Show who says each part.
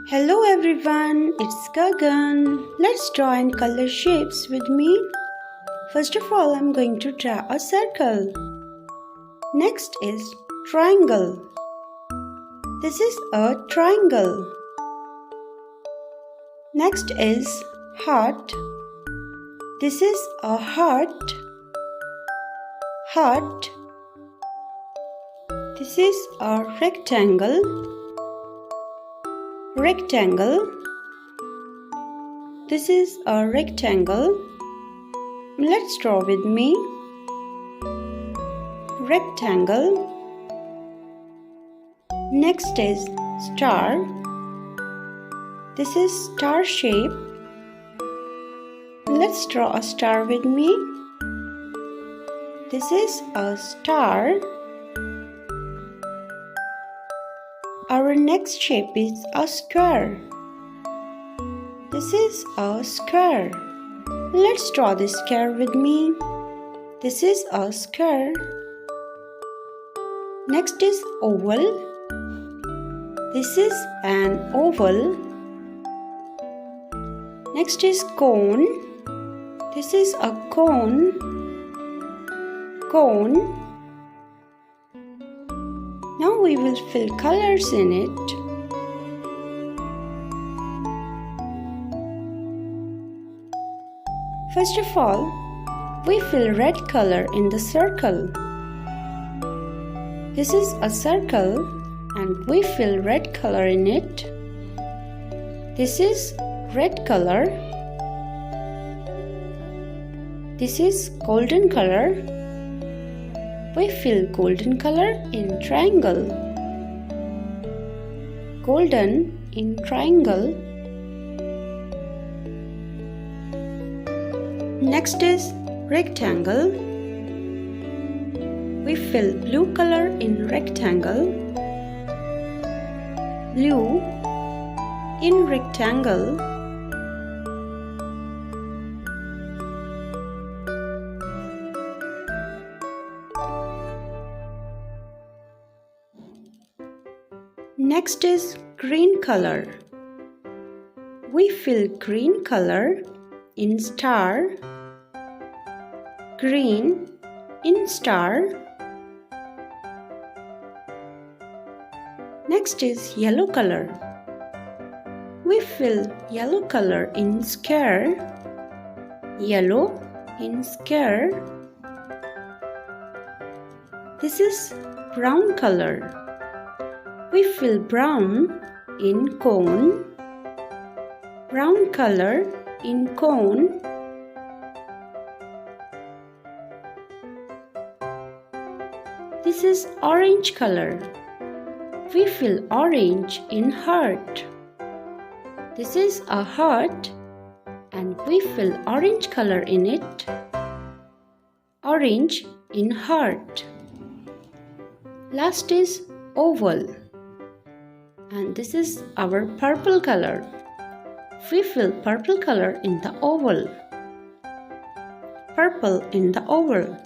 Speaker 1: Hello everyone, it's Gagan. Let's draw and color shapes with me. First of all, I'm going to draw a circle. Next is triangle. This is a triangle. Next is heart. This is a heart. Heart. This is a rectangle. Rectangle. This is a rectangle. Let's draw with me. Rectangle. Next is star. This is star shape. Let's draw a star with me. This is a star. Our next shape is a square. This is a square. Let's draw this square with me. This is a square. Next is oval. This is an oval. Next is cone. This is a cone. Cone. Now we will fill colors in it. First of all, we fill red color in the circle. This is a circle and we fill red color in it. This is red color. This is golden color. We fill golden color in triangle. Golden in triangle. Next is rectangle. We fill blue color in rectangle. Blue in rectangle. Next is green color. We fill green color in star. Green in star. Next is yellow color. We fill yellow color in square. Yellow in square. This is brown color. We fill brown in cone. Brown color in cone. This is orange color. We fill orange in heart. This is a heart and we fill orange color in it. Orange in heart. Last is oval. And this is our purple color. We fill purple color in the oval. Purple in the oval.